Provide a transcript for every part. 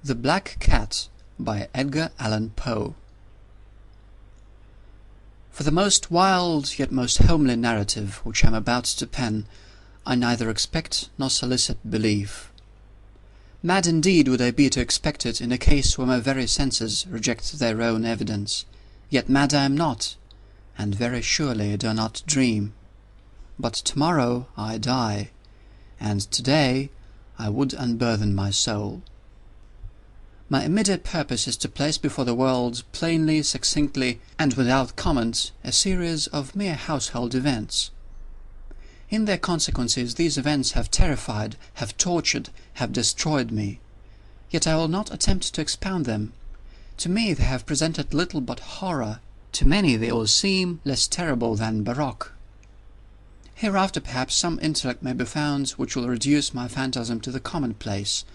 The Black Cat by Edgar Allan Poe. For the most wild yet most homely narrative which I am about to pen, I neither expect nor solicit belief. Mad indeed would I be to expect it in a case where my very senses reject their own evidence. Yet mad I am not, and very surely do not dream. But tomorrow I die, and today I would unburthen my soul. My immediate purpose is to place before the world, plainly, succinctly, and without comment, a series of mere household events. In their consequences, these events have terrified, have tortured, have destroyed me. Yet I will not attempt to expound them. To me they have presented little but horror. To many they will seem less terrible than baroque. Hereafter perhaps some intellect may be found which will reduce my phantasm to the commonplace,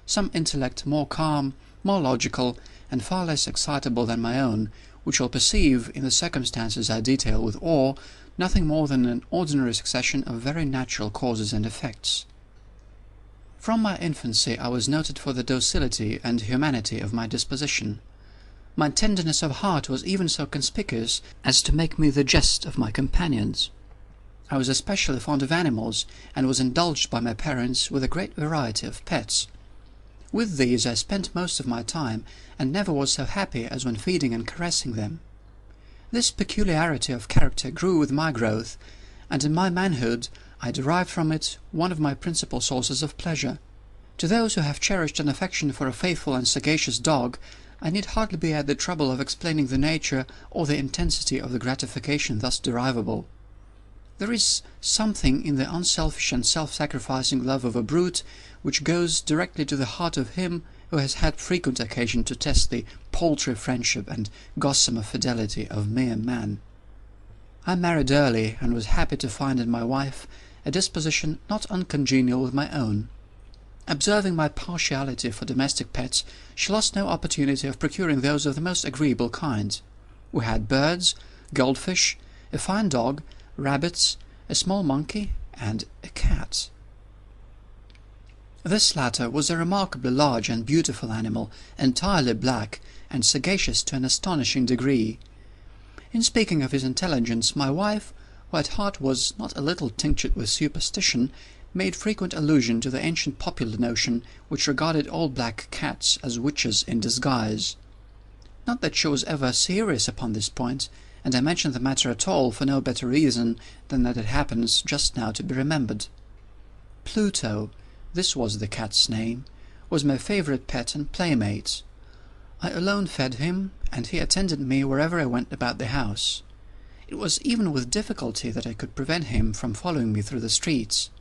some intellect more calm, more logical, and far less excitable than my own, which will perceive, in the circumstances I detail with awe, nothing more than an ordinary succession of very natural causes and effects. From my infancy I was noted for the docility and humanity of my disposition. My tenderness of heart was even so conspicuous as to make me the jest of my companions. I was especially fond of animals, and was indulged by my parents with a great variety of pets. With these I spent most of my time, and never was so happy as when feeding and caressing them. This peculiarity of character grew with my growth, and in my manhood I derived from it one of my principal sources of pleasure. To those who have cherished an affection for a faithful and sagacious dog, I need hardly be at the trouble of explaining the nature or the intensity of the gratification thus derivable. There is something in the unselfish and self-sacrificing love of a brute which goes directly to the heart of him who has had frequent occasion to test the paltry friendship and gossamer fidelity of mere man. I married early, and was happy to find in my wife a disposition not uncongenial with my own. Observing my partiality for domestic pets, she lost no opportunity of procuring those of the most agreeable kind. We had birds, goldfish, a fine dog, rabbits, a small monkey, and a cat. This latter was a remarkably large and beautiful animal, entirely black, and sagacious to an astonishing degree. In speaking of his intelligence, my wife, who at heart was not a little tinctured with superstition, made frequent allusion to the ancient popular notion which regarded all black cats as witches in disguise. Not that she was ever serious upon this point, and I mention the matter at all for no better reason than that it happens just now to be remembered. Pluto, this was the cat's name, was my favourite pet and playmate. I alone fed him, and he attended me wherever I went about the house. It was even with difficulty that I could prevent him from following me through the streets.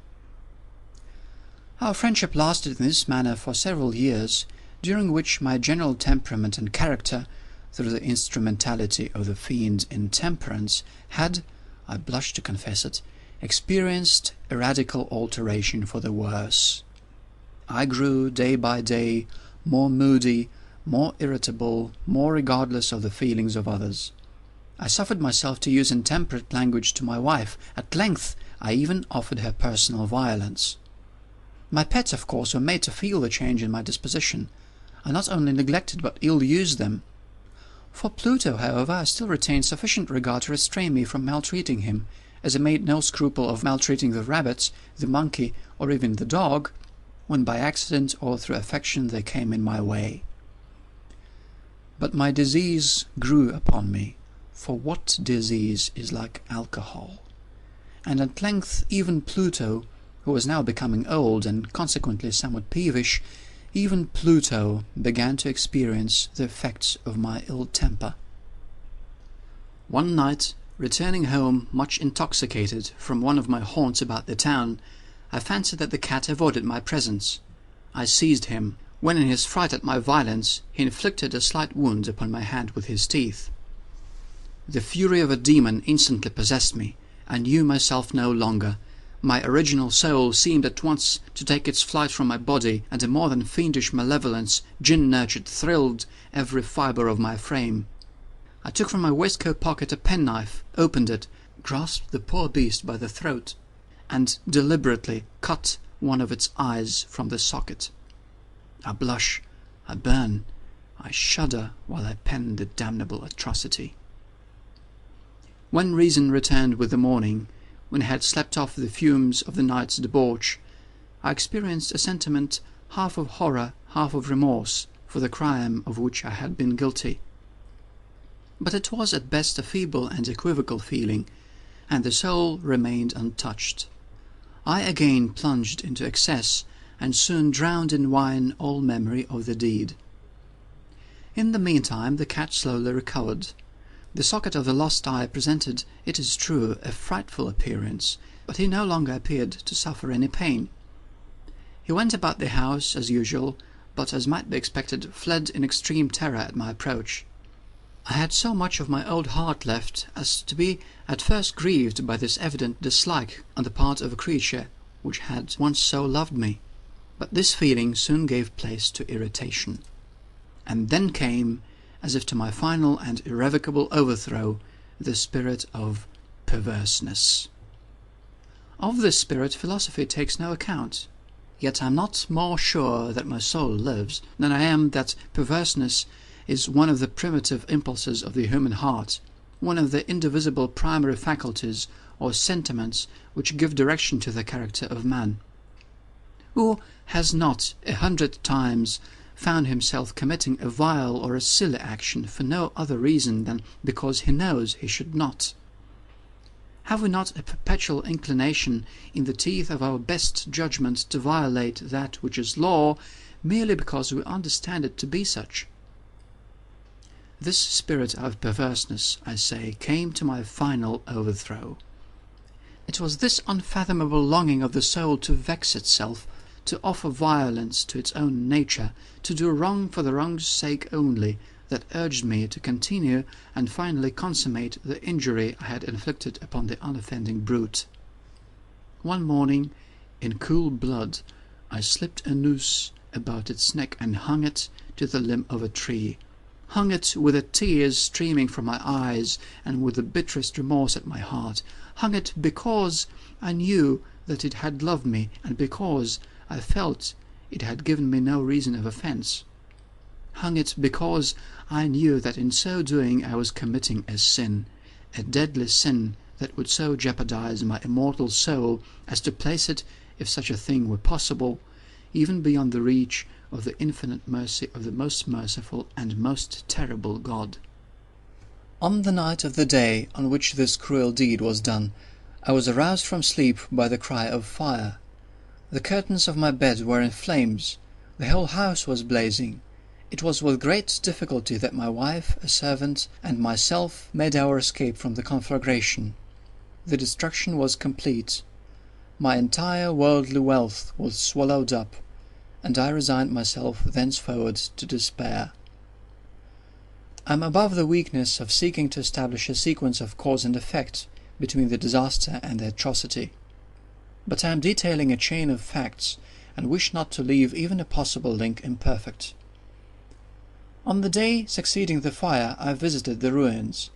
Our friendship lasted in this manner for several years, during which my general temperament and character, through the instrumentality of the fiend intemperance, had, I blush to confess it, experienced a radical alteration for the worse. I grew, day by day, more moody, more irritable, more regardless of the feelings of others. I suffered myself to use intemperate language to my wife. At length I even offered her personal violence. My pets, of course, were made to feel the change in my disposition. I not only neglected but ill-used them. For Pluto, however, I still retained sufficient regard to restrain me from maltreating him, as I made no scruple of maltreating the rabbits, the monkey, or even the dog, when by accident or through affection they came in my way. But my disease grew upon me, for what disease is like alcohol? And at length even Pluto, who was now becoming old and consequently somewhat peevish, even Pluto began to experience the effects of my ill temper. One night, returning home much intoxicated from one of my haunts about the town, I fancied that the cat avoided my presence. I seized him, when in his fright at my violence he inflicted a slight wound upon my hand with his teeth. The fury of a demon instantly possessed me. I knew myself no longer. My original soul seemed at once to take its flight from my body, and a more than fiendish malevolence, gin-nurtured, thrilled every fibre of my frame. I took from my waistcoat pocket a penknife, opened it, grasped the poor beast by the throat, and deliberately cut one of its eyes from the socket. I blush, I burn, I shudder while I pen the damnable atrocity. When reason returned with the morning, when I had slept off the fumes of the night's debauch, I experienced a sentiment half of horror, half of remorse, for the crime of which I had been guilty. But it was at best a feeble and equivocal feeling, and the soul remained untouched. I again plunged into excess, and soon drowned in wine all memory of the deed. In the meantime the cat slowly recovered. The socket of the lost eye presented, it is true, a frightful appearance, but he no longer appeared to suffer any pain. He went about the house as usual, but, as might be expected, fled in extreme terror at my approach. I had so much of my old heart left as to be at first grieved by this evident dislike on the part of a creature which had once so loved me, but this feeling soon gave place to irritation. And then came, as if to my final and irrevocable overthrow, the spirit of perverseness. Of this spirit philosophy takes no account, yet I am not more sure that my soul lives than I am that perverseness is one of the primitive impulses of the human heart, one of the indivisible primary faculties or sentiments which give direction to the character of man. Who has not 100 times found himself committing a vile or a silly action for no other reason than because he knows he should not? Have we not a perpetual inclination in the teeth of our best judgment to violate that which is law, merely because we understand it to be such? This spirit of perverseness, I say, came to my final overthrow. It was this unfathomable longing of the soul to vex itself, to offer violence to its own nature, to do wrong for the wrong's sake only, that urged me to continue and finally consummate the injury I had inflicted upon the unoffending brute. One morning, in cool blood, I slipped a noose about its neck and hung it to the limb of a tree, hung it with the tears streaming from my eyes and with the bitterest remorse at my heart, hung it because I knew that it had loved me, and because I felt it had given me no reason of offence. Hung it because I knew that in so doing I was committing a sin, a deadly sin that would so jeopardize my immortal soul as to place it, if such a thing were possible, even beyond the reach of the infinite mercy of the most merciful and most terrible God. On the night of the day on which this cruel deed was done, I was aroused from sleep by the cry of fire. The curtains of my bed were in flames. The whole house was blazing. It was with great difficulty that my wife, a servant, and myself made our escape from the conflagration. The destruction was complete. My entire worldly wealth was swallowed up, and I resigned myself thenceforward to despair. I am above the weakness of seeking to establish a sequence of cause and effect between the disaster and the atrocity, but I am detailing a chain of facts, and wish not to leave even a possible link imperfect. On the day succeeding the fire I visited the ruins.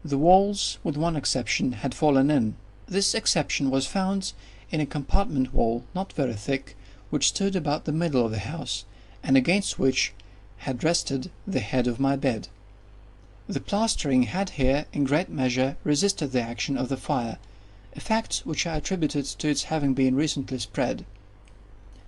The walls, with one exception, had fallen in. This exception was found in a compartment wall not very thick, which stood about the middle of the house, and against which had rested the head of my bed. The plastering had here, in great measure, resisted the action of the fire, a fact which I attributed to its having been recently spread.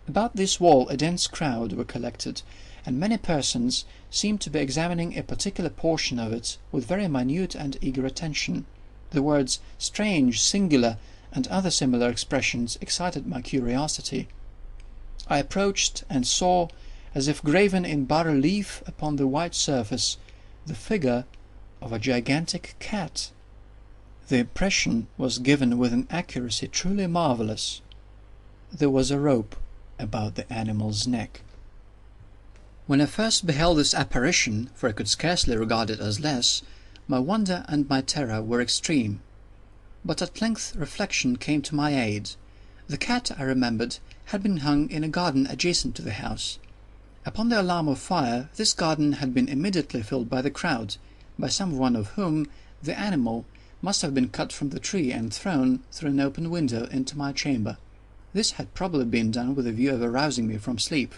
About this wall a dense crowd were collected, and many persons seemed to be examining a particular portion of it with very minute and eager attention. The words "strange," "singular," and other similar expressions excited my curiosity. I approached and saw, as if graven in bas-relief upon the white surface, the figure of a gigantic cat. The impression was given with an accuracy truly marvellous. There was a rope about the animal's neck. When I first beheld this apparition, for I could scarcely regard it as less, my wonder and my terror were extreme. But at length reflection came to my aid. The cat, I remembered, had been hung in a garden adjacent to the house. Upon the alarm of fire, this garden had been immediately filled by the crowd, by some one of whom the animal must have been cut from the tree and thrown through an open window into my chamber. This had probably been done with a view of arousing me from sleep.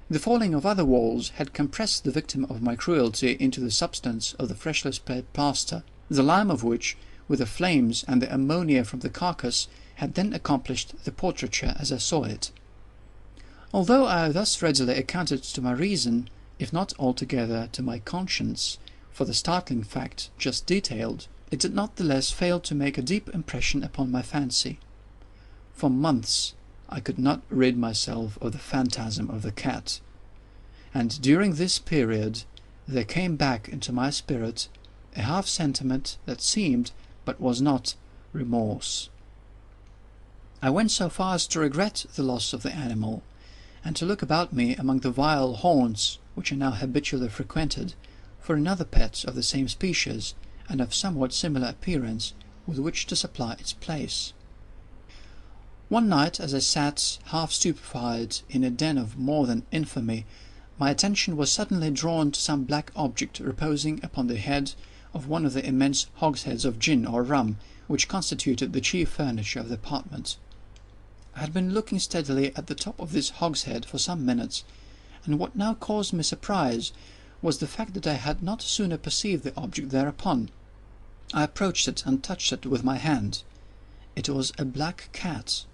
The falling of other walls had compressed the victim of my cruelty into the substance of the freshly spread plaster, the lime of which, with the flames and the ammonia from the carcass, had then accomplished the portraiture as I saw it. Although I thus readily accounted to my reason, if not altogether to my conscience, for the startling fact just detailed, it did not the less fail to make a deep impression upon my fancy. For months I could not rid myself of the phantasm of the cat, and during this period there came back into my spirit a half-sentiment that seemed, but was not, remorse. I went so far as to regret the loss of the animal, and to look about me among the vile haunts which I now habitually frequented, for another pet of the same species, and of somewhat similar appearance, with which to supply its place. One night, as I sat, half stupefied, in a den of more than infamy, my attention was suddenly drawn to some black object reposing upon the head of one of the immense hogsheads of gin or rum which constituted the chief furniture of the apartment. I had been looking steadily at the top of this hogshead for some minutes, and what now caused me surprise was the fact that I had not sooner perceived the object thereupon. I approached it and touched it with my hand. It was a black cat,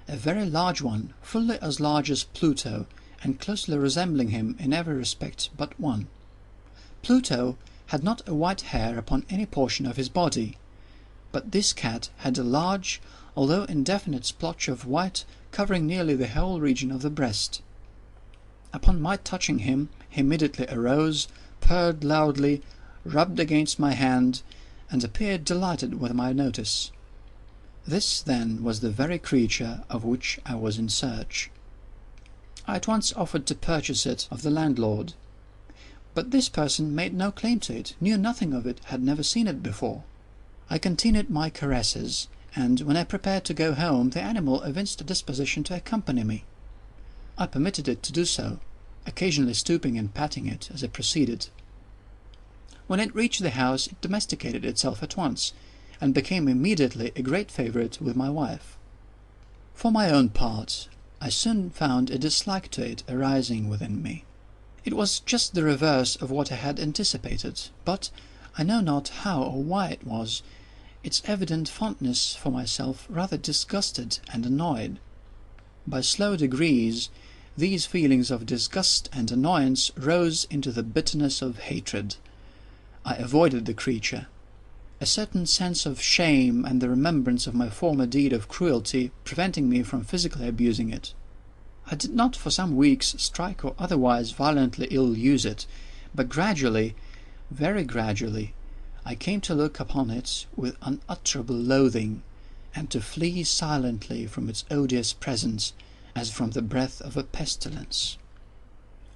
a very large one, fully as large as Pluto, and closely resembling him in every respect but one. Pluto had not a white hair upon any portion of his body, but this cat had a large, although indefinite splotch of white covering nearly the whole region of the breast. Upon my touching him, he immediately arose, purred loudly, rubbed against my hand, and appeared delighted with my notice. This, then, was the very creature of which I was in search. I at once offered to purchase it of the landlord, but this person made no claim to it, knew nothing of it, had never seen it before. I continued my caresses, and when I prepared to go home, the animal evinced a disposition to accompany me. I permitted it to do so, occasionally stooping and patting it as I proceeded. When it reached the house, it domesticated itself at once, and became immediately a great favourite with my wife. For my own part, I soon found a dislike to it arising within me. It was just the reverse of what I had anticipated, but I know not how or why it was, its evident fondness for myself rather disgusted and annoyed. By slow degrees, these feelings of disgust and annoyance rose into the bitterness of hatred. I avoided the creature, a certain sense of shame and the remembrance of my former deed of cruelty preventing me from physically abusing it. I did not for some weeks strike or otherwise violently ill-use it, but gradually, very gradually, I came to look upon it with unutterable loathing, and to flee silently from its odious presence, as from the breath of a pestilence.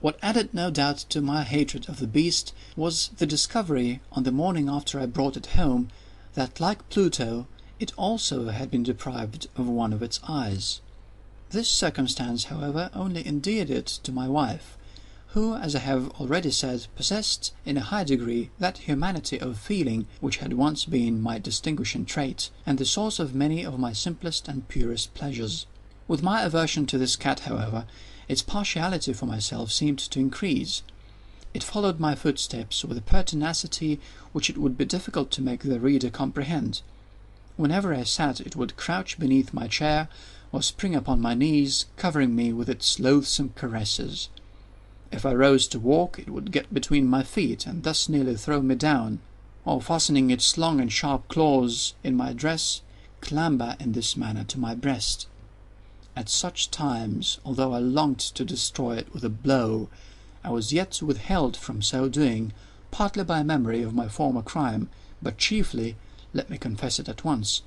What added no doubt to my hatred of the beast was the discovery, on the morning after I brought it home, that, like Pluto, it also had been deprived of one of its eyes. This circumstance, however, only endeared it to my wife, who, as I have already said, possessed in a high degree that humanity of feeling which had once been my distinguishing trait, and the source of many of my simplest and purest pleasures. With my aversion to this cat, however, its partiality for myself seemed to increase. It followed my footsteps with a pertinacity which it would be difficult to make the reader comprehend. Whenever I sat, it would crouch beneath my chair, or spring upon my knees, covering me with its loathsome caresses. If I rose to walk, it would get between my feet, and thus nearly throw me down, or, fastening its long and sharp claws in my dress, clamber in this manner to my breast. At such times, although I longed to destroy it with a blow, I was yet withheld from so doing, partly by memory of my former crime, but chiefly, let me confess it at once,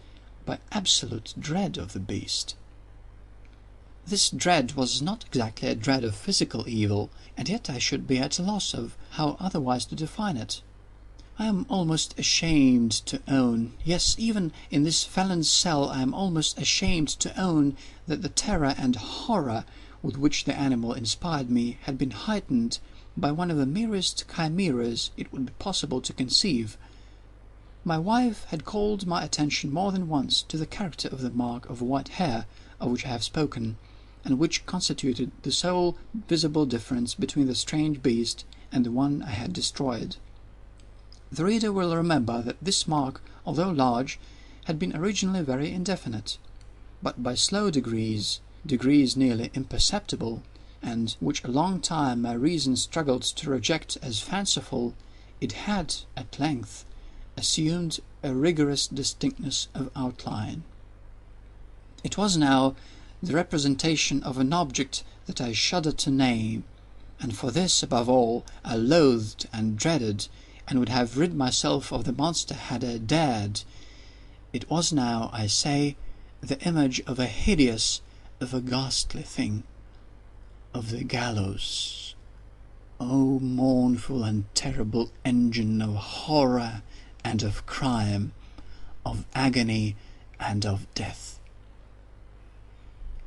by absolute dread of the beast. This dread was not exactly a dread of physical evil, and yet I should be at a loss of how otherwise to define it. I am almost ashamed to own, yes, even in this felon's cell I am almost ashamed to own that the terror and horror with which the animal inspired me had been heightened by one of the merest chimeras it would be possible to conceive. My wife had called my attention more than once to the character of the mark of white hair of which I have spoken, and which constituted the sole visible difference between the strange beast and the one I had destroyed. The reader will remember that this mark, although large, had been originally very indefinite, but by slow degrees nearly imperceptible, and which a long time my reason struggled to reject as fanciful, it had, at length, assumed a rigorous distinctness of outline. It was now the representation of an object that I shuddered to name, and for this, above all, I loathed and dreaded, and would have rid myself of the monster had I dared. It was now, I say, the image of a hideous, of a ghastly thing, of the gallows. O mournful and terrible engine of horror and of crime, of agony and of death!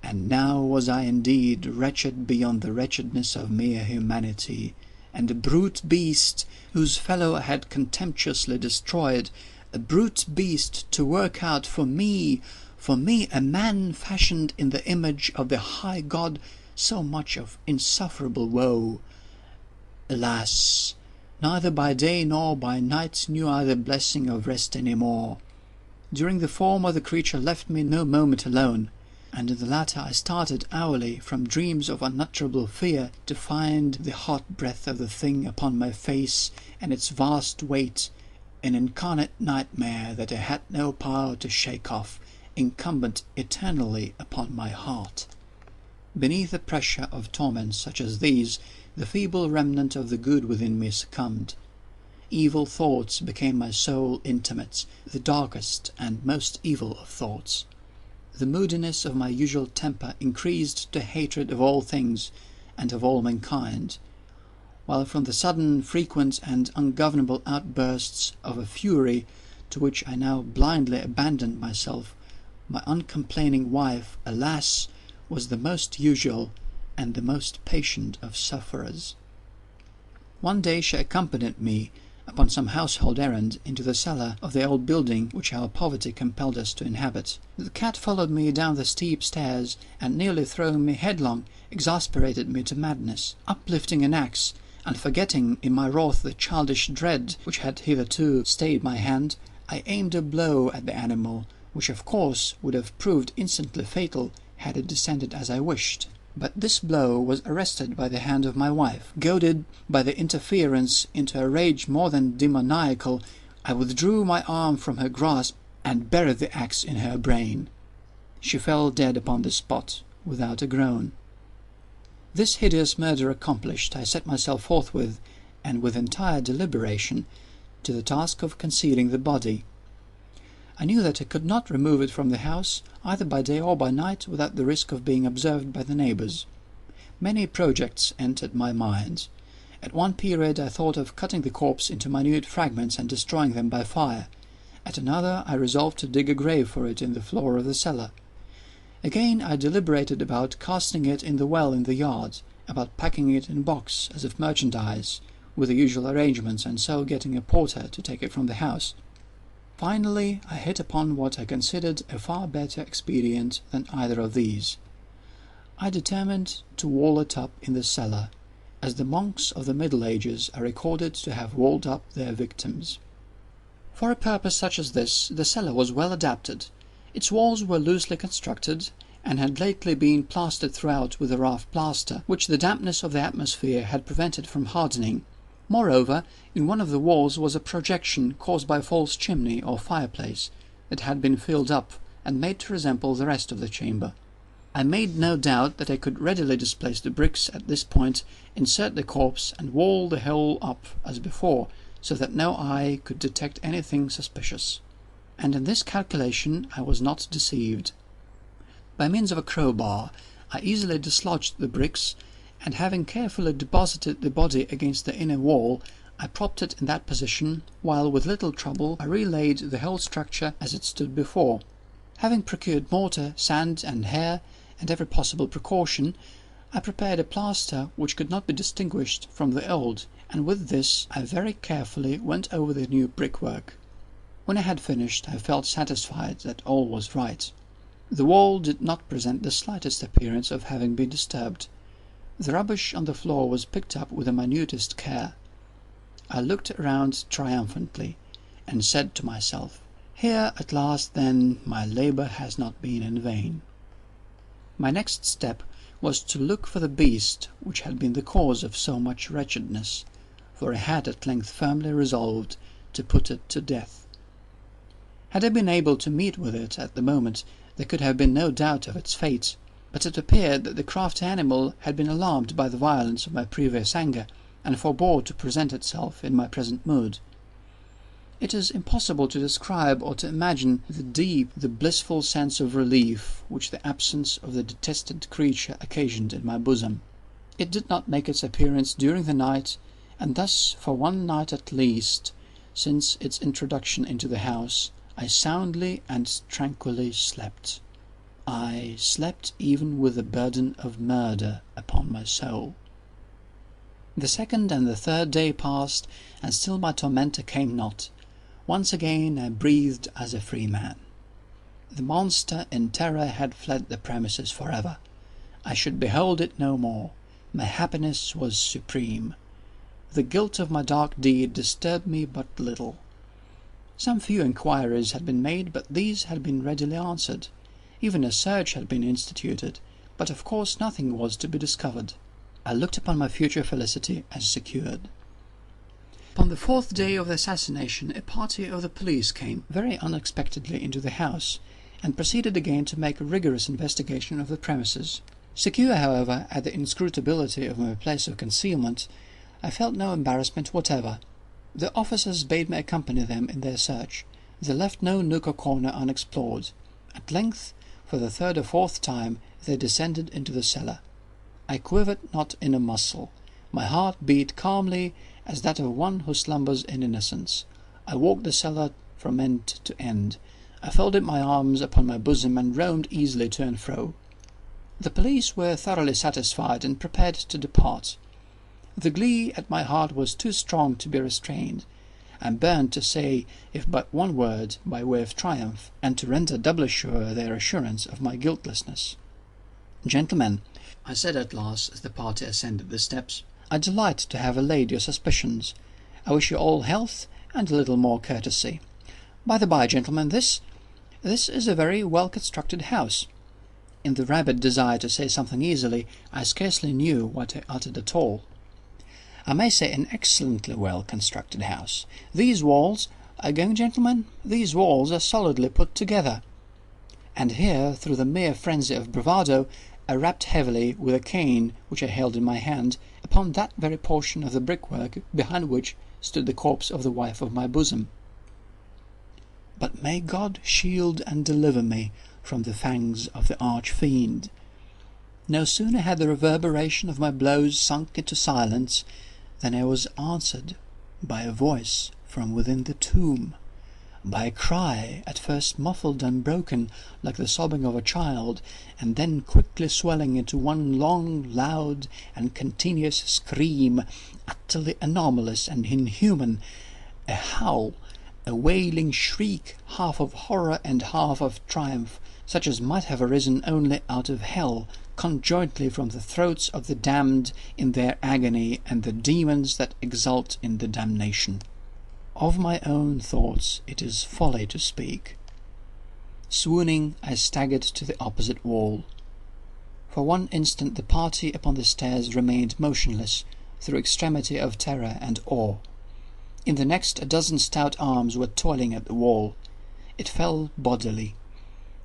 And now was I indeed wretched beyond the wretchedness of mere humanity, and a brute beast whose fellow I had contemptuously destroyed, a brute beast to work out for me, a man fashioned in the image of the high God, so much of insufferable woe. Alas! Neither by day nor by night knew I the blessing of rest any more. During the former the creature left me no moment alone, and in the latter I started hourly from dreams of unutterable fear to find the hot breath of the thing upon my face, and its vast weight, an incarnate nightmare that I had no power to shake off, incumbent eternally upon my heart. Beneath the pressure of torments such as these, the feeble remnant of the good within me succumbed. Evil thoughts became my sole intimates, the darkest and most evil of thoughts. The moodiness of my usual temper increased to hatred of all things and of all mankind, while from the sudden, frequent, and ungovernable outbursts of a fury to which I now blindly abandoned myself, my uncomplaining wife, alas, was the most usual and the most patient of sufferers. One day she accompanied me upon some household errand into the cellar of the old building which our poverty compelled us to inhabit. The cat followed me down the steep stairs, and nearly throwing me headlong, exasperated me to madness. Uplifting an axe, and forgetting in my wrath the childish dread which had hitherto stayed my hand, I aimed a blow at the animal, which of course would have proved instantly fatal had it descended as I wished. But this blow was arrested by the hand of my wife. Goaded by the interference into a rage more than demoniacal, I withdrew my arm from her grasp and buried the axe in her brain. She fell dead upon the spot, without a groan. This hideous murder accomplished, I set myself forthwith, and with entire deliberation, to the task of concealing the body. I knew that I could not remove it from the house, either by day or by night, without the risk of being observed by the neighbours. Many projects entered my mind. At one period I thought of cutting the corpse into minute fragments and destroying them by fire. At another I resolved to dig a grave for it in the floor of the cellar. Again I deliberated about casting it in the well in the yard, about packing it in a box as if merchandise, with the usual arrangements, and so getting a porter to take it from the house. Finally, I hit upon what I considered a far better expedient than either of these. I determined to wall it up in the cellar, as the monks of the Middle Ages are recorded to have walled up their victims. For a purpose such as this, the cellar was well adapted. Its walls were loosely constructed, and had lately been plastered throughout with a rough plaster, which the dampness of the atmosphere had prevented from hardening. Moreover, in one of the walls was a projection caused by a false chimney or fireplace that had been filled up and made to resemble the rest of the chamber. I made no doubt that I could readily displace the bricks at this point, insert the corpse, and wall the whole up as before, so that no eye could detect anything suspicious. And in this calculation I was not deceived. By means of a crowbar I easily dislodged the bricks, and having carefully deposited the body against the inner wall, I propped it in that position, while with little trouble I relaid the whole structure as it stood before. Having procured mortar, sand, and hair, and every possible precaution, I prepared a plaster which could not be distinguished from the old, and with this I very carefully went over the new brickwork. When I had finished, I felt satisfied that all was right. The wall did not present the slightest appearance of having been disturbed. The rubbish on the floor was picked up with the minutest care. I looked around triumphantly, and said to myself, "Here at last, then, my labour has not been in vain." My next step was to look for the beast which had been the cause of so much wretchedness, for I had at length firmly resolved to put it to death. Had I been able to meet with it at the moment, there could have been no doubt of its fate, but it appeared that the crafty animal had been alarmed by the violence of my previous anger, and forbore to present itself in my present mood. It is impossible to describe or to imagine the deep, the blissful sense of relief which the absence of the detested creature occasioned in my bosom. It did not make its appearance during the night, and thus, for one night at least, since its introduction into the house, I soundly and tranquilly slept. I slept even with the burden of murder upon my soul. The second and the third day passed, and still my tormentor came not. Once again I breathed as a free man. The monster in terror had fled the premises forever. I should behold it no more. My happiness was supreme. The guilt of my dark deed disturbed me but little. Some few inquiries had been made, but these had been readily answered. Even a search had been instituted, but of course nothing was to be discovered. I looked upon my future felicity as secured. Upon the fourth day of the assassination, a party of the police came very unexpectedly into the house, and proceeded again to make a rigorous investigation of the premises. Secure, however, at the inscrutability of my place of concealment, I felt no embarrassment whatever. The officers bade me accompany them in their search. They left no nook or corner unexplored. At length, for the third or fourth time, they descended into the cellar. I quivered not in a muscle. My heart beat calmly as that of one who slumbers in innocence. I walked the cellar from end to end. I folded my arms upon my bosom and roamed easily to and fro. The police were thoroughly satisfied and prepared to depart. The glee at my heart was too strong to be restrained. I burned to say, if but one word, by way of triumph, and to render doubly sure their assurance of my guiltlessness. "Gentlemen," I said at last, as the party ascended the steps, "I delight to have allayed your suspicions. I wish you all health and a little more courtesy. By the by, gentlemen, this is a very well-constructed house." In the rabid desire to say something easily, I scarcely knew what I uttered at all. "I may say an excellently well-constructed house. These walls are going, gentlemen, these walls are solidly put together." And here, through the mere frenzy of bravado, I rapped heavily with a cane which I held in my hand upon that very portion of the brickwork behind which stood the corpse of the wife of my bosom. But may God shield and deliver me from the fangs of the arch-fiend! No sooner had the reverberation of my blows sunk into silence than I was answered by a voice from within the tomb, by a cry at first muffled and broken like the sobbing of a child, and then quickly swelling into one long, loud, and continuous scream, utterly anomalous and inhuman, a howl, a wailing shriek, half of horror and half of triumph, such as might have arisen only out of hell, conjointly from the throats of the damned in their agony and the demons that exult in the damnation. Of my own thoughts it is folly to speak. Swooning, I staggered to the opposite wall. For one instant the party upon the stairs remained motionless, through extremity of terror and awe. In the next, a dozen stout arms were toiling at the wall. It fell bodily.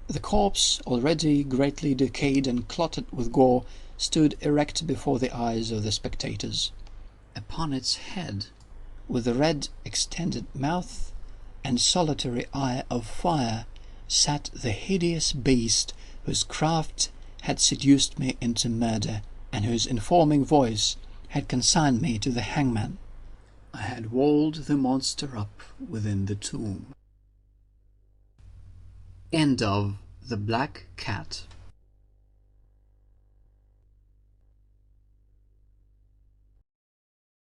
The corpse, already greatly decayed and clotted with gore, stood erect before the eyes of the spectators. Upon its head, with the red extended mouth and solitary eye of fire, sat the hideous beast whose craft had seduced me into murder, and whose informing voice had consigned me to the hangman. I had walled the monster up within the tomb. End of The Black Cat.